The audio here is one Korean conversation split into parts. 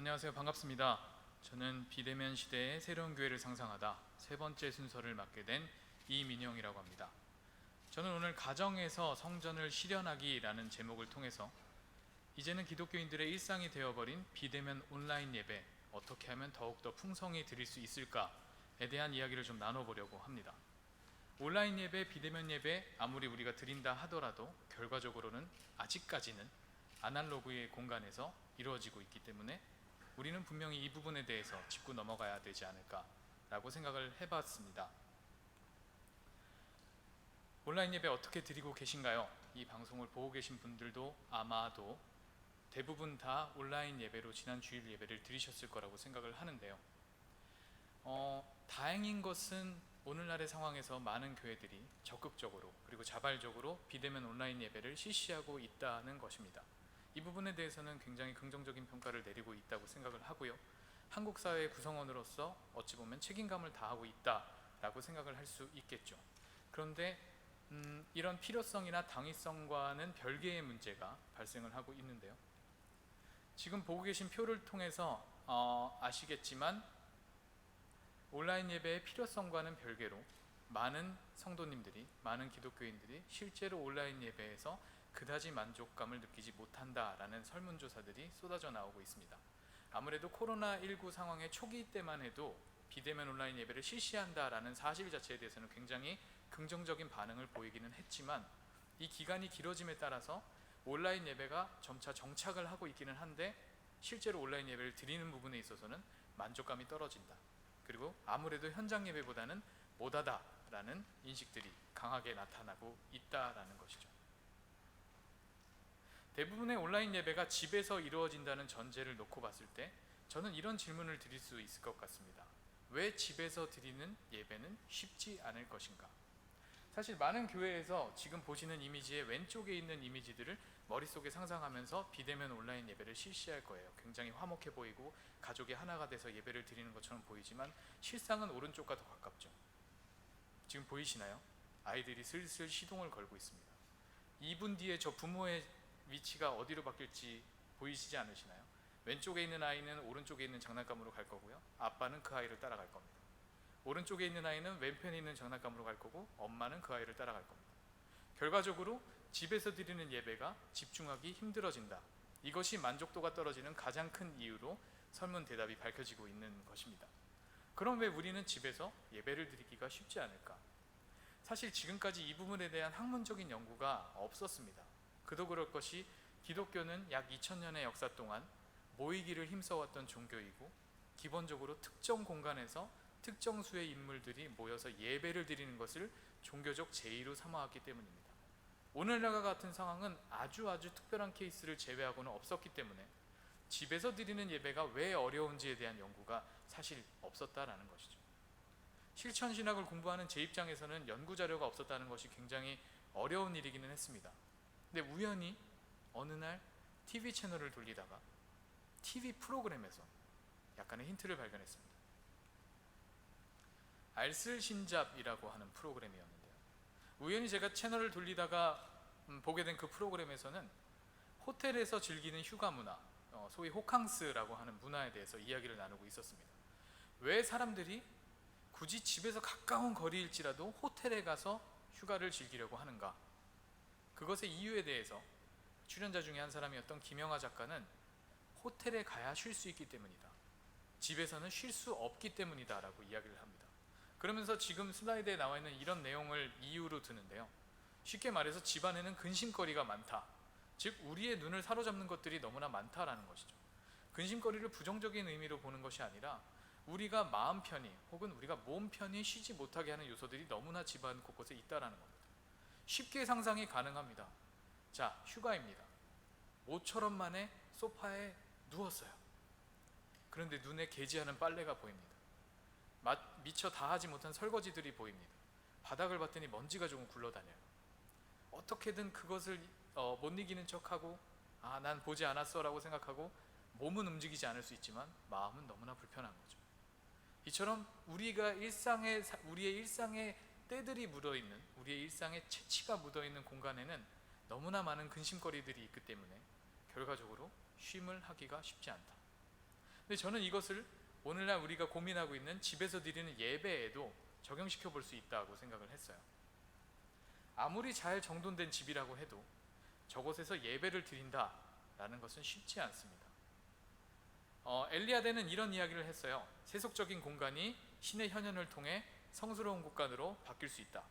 안녕하세요. 반갑습니다. 저는 비대면 시대의 새로운 교회를 상상하다 세 번째 순서를 맡게 된 이민영이라고 합니다. 저는 오늘 가정에서 성전을 실현하기라는 제목을 통해서 이제는 기독교인들의 일상이 되어버린 비대면 온라인 예배, 어떻게 하면 더욱더 풍성히 드릴 수 있을까에 대한 이야기를 좀 나눠보려고 합니다. 온라인 예배, 비대면 예배 아무리 우리가 드린다 하더라도 결과적으로는 아직까지는 아날로그의 공간에서 이루어지고 있기 때문에 우리는 분명히 이 부분에 대해서 짚고 넘어가야 되지 않을까라고 생각을 해봤습니다. 온라인 예배 어떻게 드리고 계신가요? 이 방송을 보고 계신 분들도 아마도 대부분 다 온라인 예배로 지난 주일 예배를 드리셨을 거라고 생각을 하는데요. 다행인 것은 오늘날의 상황에서 많은 교회들이 적극적으로 그리고 자발적으로 비대면 온라인 예배를 실시하고 있다는 것입니다. 이 부분에 대해서는 굉장히 긍정적인 평가를 내리고 있다고 생각을 하고요. 한국 사회의 구성원으로서 어찌 보면 책임감을 다하고 있다라고 생각을 할 수 있겠죠. 그런데 이런 필요성이나 당위성과는 별개의 문제가 발생을 하고 있는데요. 지금 보고 계신 표를 통해서 아시겠지만 온라인 예배의 필요성과는 별개로 많은 성도님들이, 많은 기독교인들이 실제로 온라인 예배에서 그다지 만족감을 느끼지 못한다라는 설문조사들이 쏟아져 나오고 있습니다. 아무래도 코로나19 상황의 초기 때만 해도 비대면 온라인 예배를 실시한다라는 사실 자체에 대해서는 굉장히 긍정적인 반응을 보이기는 했지만 이 기간이 길어짐에 따라서 온라인 예배가 점차 정착을 하고 있기는 한데 실제로 온라인 예배를 드리는 부분에 있어서는 만족감이 떨어진다. 그리고 아무래도 현장 예배보다는 못하다라는 인식들이 강하게 나타나고 있다라는 것이죠. 대부분의 온라인 예배가 집에서 이루어진다는 전제를 놓고 봤을 때 저는 이런 질문을 드릴 수 있을 것 같습니다. 왜 집에서 드리는 예배는 쉽지 않을 것인가? 사실 많은 교회에서 지금 보시는 이미지의 왼쪽에 있는 이미지들을 머릿속에 상상하면서 비대면 온라인 예배를 실시할 거예요. 굉장히 화목해 보이고 가족이 하나가 돼서 예배를 드리는 것처럼 보이지만 실상은 오른쪽과 더 가깝죠. 지금 보이시나요? 아이들이 슬슬 시동을 걸고 있습니다. 2분 뒤에 저 부모의 위치가 어디로 바뀔지 보이시지 않으시나요? 왼쪽에 있는 아이는 오른쪽에 있는 장난감으로 갈 거고요. 아빠는 그 아이를 따라갈 겁니다. 오른쪽에 있는 아이는 왼편에 있는 장난감으로 갈 거고 엄마는 그 아이를 따라갈 겁니다. 결과적으로 집에서 드리는 예배가 집중하기 힘들어진다. 이것이 만족도가 떨어지는 가장 큰 이유로 설문 대답이 밝혀지고 있는 것입니다. 그럼 왜 우리는 집에서 예배를 드리기가 쉽지 않을까? 사실 지금까지 이 부분에 대한 학문적인 연구가 없었습니다. 그도 그럴 것이 기독교는 약 2000년의 역사 동안 모이기를 힘써왔던 종교이고 기본적으로 특정 공간에서 특정 수의 인물들이 모여서 예배를 드리는 것을 종교적 제의로 삼아왔기 때문입니다. 오늘날과 같은 상황은 아주 특별한 케이스를 제외하고는 없었기 때문에 집에서 드리는 예배가 왜 어려운지에 대한 연구가 사실 없었다라는 것이죠. 실천신학을 공부하는 제 입장에서는 연구 자료가 없었다는 것이 굉장히 어려운 일이기는 했습니다. 근데 우연히 어느 날 TV 채널을 돌리다가 TV 프로그램에서 약간의 힌트를 발견했습니다. 알쓸신잡이라고 하는 프로그램이었는데요. 우연히 제가 채널을 돌리다가 보게 된 그 프로그램에서는 호텔에서 즐기는 휴가 문화, 소위 호캉스라고 하는 문화에 대해서 이야기를 나누고 있었습니다. 왜 사람들이 굳이 집에서 가까운 거리일지라도 호텔에 가서 휴가를 즐기려고 하는가? 그것의 이유에 대해서 출연자 중에 한 사람이었던 김영하 작가는 호텔에 가야 쉴 수 있기 때문이다. 집에서는 쉴 수 없기 때문이다 라고 이야기를 합니다. 그러면서 지금 슬라이드에 나와 있는 이런 내용을 이유로 드는데요. 쉽게 말해서 집안에는 근심거리가 많다. 즉 우리의 눈을 사로잡는 것들이 너무나 많다라는 것이죠. 근심거리를 부정적인 의미로 보는 것이 아니라 우리가 마음 편히 혹은 우리가 몸 편히 쉬지 못하게 하는 요소들이 너무나 집안 곳곳에 있다라는 겁니다. 쉽게 상상이 가능합니다. 자, 휴가입니다. 모처럼 만에 소파에 누웠어요. 그런데 눈에 개지하는 빨래가 보입니다. 미처 다 하지 못한 설거지들이 보입니다. 바닥을 봤더니 먼지가 조금 굴러다녀요. 어떻게든 그것을 못 이기는 척하고 난 보지 않았어 라고 생각하고 몸은 움직이지 않을 수 있지만 마음은 너무나 불편한 거죠. 이처럼 우리의 일상에 때들이 묻어있는, 우리의 일상에 채취가 묻어있는 공간에는 너무나 많은 근심거리들이 있기 때문에 결과적으로 쉼을 하기가 쉽지 않다. 근데 저는 이것을 오늘날 우리가 고민하고 있는 집에서 드리는 예배에도 적용시켜 볼 수 있다고 생각을 했어요. 아무리 잘 정돈된 집이라고 해도 저곳에서 예배를 드린다라는 것은 쉽지 않습니다. 엘리야대는 이런 이야기를 했어요. 세속적인 공간이 신의 현현을 통해 성스러운 곳간으로 바뀔 수 있다.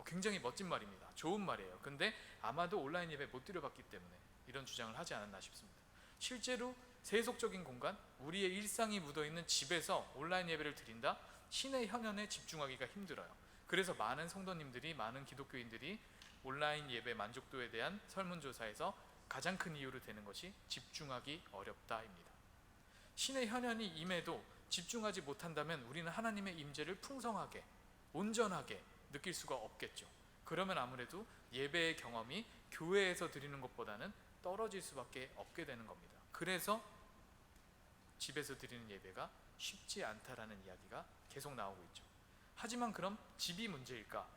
굉장히 멋진 말입니다. 좋은 말이에요. 근데 아마도 온라인 예배 못 드려봤기 때문에 이런 주장을 하지 않았나 싶습니다. 실제로 세속적인 공간, 우리의 일상이 묻어있는 집에서 온라인 예배를 드린다? 신의 현현에 집중하기가 힘들어요. 그래서 많은 성도님들이, 많은 기독교인들이 온라인 예배 만족도에 대한 설문조사에서 가장 큰 이유로 되는 것이 집중하기 어렵다입니다. 신의 현현이 임해도 집중하지 못한다면 우리는 하나님의 임재를 풍성하게, 온전하게 느낄 수가 없겠죠. 그러면 아무래도 예배의 경험이 교회에서 드리는 것보다는 떨어질 수밖에 없게 되는 겁니다. 그래서 집에서 드리는 예배가 쉽지 않다라는 이야기가 계속 나오고 있죠. 하지만 그럼 집이 문제일까?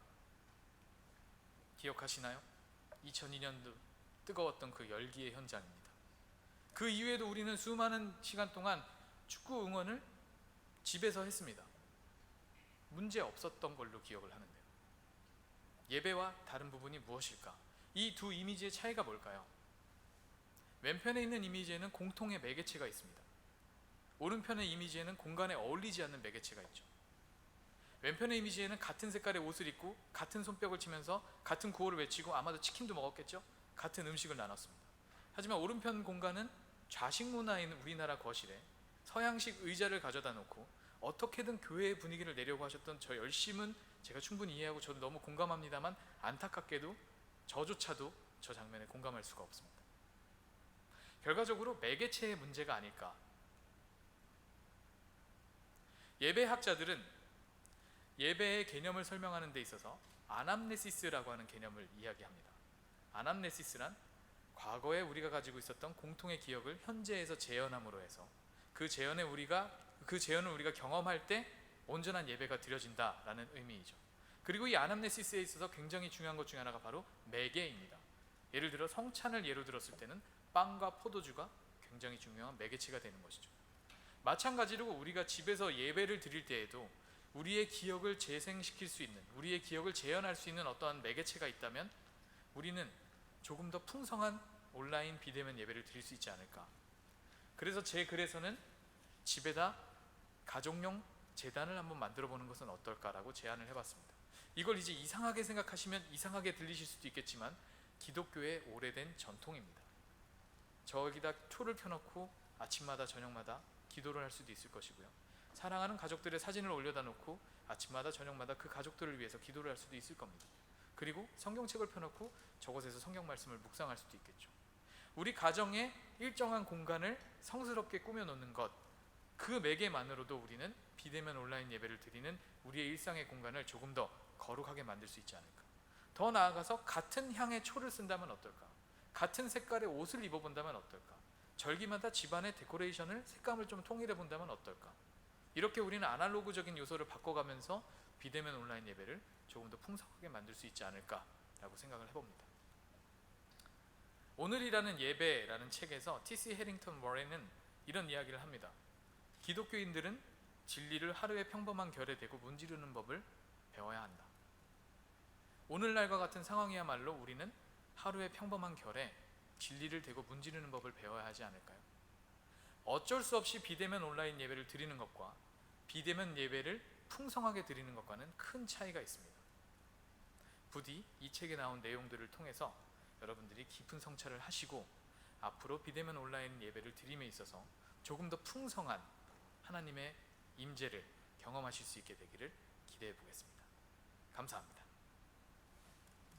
기억하시나요? 2002년도 뜨거웠던 그 열기의 현장입니다. 그 이후에도 우리는 수많은 시간 동안 축구 응원을 집에서 했습니다. 문제 없었던 걸로 기억을 하는데요. 예배와 다른 부분이 무엇일까? 이 두 이미지의 차이가 뭘까요? 왼편에 있는 이미지에는 공통의 매개체가 있습니다. 오른편의 이미지에는 공간에 어울리지 않는 매개체가 있죠. 왼편의 이미지에는 같은 색깔의 옷을 입고 같은 손뼉을 치면서 같은 구호를 외치고 아마도 치킨도 먹었겠죠? 같은 음식을 나눴습니다. 하지만 오른편 공간은 좌식 문화인 우리나라 거실에 서양식 의자를 가져다 놓고 어떻게든 교회의 분위기를 내려고 하셨던 저 열심은 제가 충분히 이해하고 저도 너무 공감합니다만 안타깝게도 저조차도 저 장면에 공감할 수가 없습니다. 결과적으로 매개체의 문제가 아닐까. 예배학자들은 예배의 개념을 설명하는 데 있어서 아남네시스라고 하는 개념을 이야기합니다. 아남네시스란 과거에 우리가 가지고 있었던 공통의 기억을 현재에서 재현함으로 해서 그 재현을 우리가 경험할 때 온전한 예배가 드려진다라는 의미이죠. 그리고 이 아남네시스에 있어서 굉장히 중요한 것 중에 하나가 바로 매개입니다. 예를 들어 성찬을 예로 들었을 때는 빵과 포도주가 굉장히 중요한 매개체가 되는 것이죠. 마찬가지로 우리가 집에서 예배를 드릴 때에도 우리의 기억을 재생시킬 수 있는, 우리의 기억을 재현할 수 있는 어떠한 매개체가 있다면 우리는 조금 더 풍성한 온라인 비대면 예배를 드릴 수 있지 않을까. 그래서 제 글에서는 집에다 가족용 제단을 한번 만들어 보는 것은 어떨까라고 제안을 해봤습니다. 이걸 이제 이상하게 생각하시면 이상하게 들리실 수도 있겠지만 기독교의 오래된 전통입니다. 저기다 초를 켜놓고 아침마다 저녁마다 기도를 할 수도 있을 것이고요. 사랑하는 가족들의 사진을 올려다 놓고 아침마다 저녁마다 그 가족들을 위해서 기도를 할 수도 있을 겁니다. 그리고 성경책을 펴놓고 저곳에서 성경 말씀을 묵상할 수도 있겠죠. 우리 가정에 일정한 공간을 성스럽게 꾸며놓는 것, 그 매개만으로도 우리는 비대면 온라인 예배를 드리는 우리의 일상의 공간을 조금 더 거룩하게 만들 수 있지 않을까. 더 나아가서 같은 향의 초를 쓴다면 어떨까? 같은 색깔의 옷을 입어본다면 어떨까? 절기마다 집안의 데코레이션을, 색감을 좀 통일해 본다면 어떨까? 이렇게 우리는 아날로그적인 요소를 바꿔가면서 비대면 온라인 예배를 조금 더 풍성하게 만들 수 있지 않을까라고 생각을 해봅니다. 오늘이라는 예배라는 책에서 T.C. 해링턴 워렌은 이런 이야기를 합니다. 기독교인들은 진리를 하루의 평범한 결에 대고 문지르는 법을 배워야 한다. 오늘날과 같은 상황이야말로 우리는 하루의 평범한 결에 진리를 대고 문지르는 법을 배워야 하지 않을까요? 어쩔 수 없이 비대면 온라인 예배를 드리는 것과 비대면 예배를 풍성하게 드리는 것과는 큰 차이가 있습니다. 부디 이 책에 나온 내용들을 통해서 여러분들이 깊은 성찰을 하시고 앞으로 비대면 온라인 예배를 드림에 있어서 조금 더 풍성한 하나님의 임재를 경험하실 수 있게 되기를 기대해 보겠습니다. 감사합니다.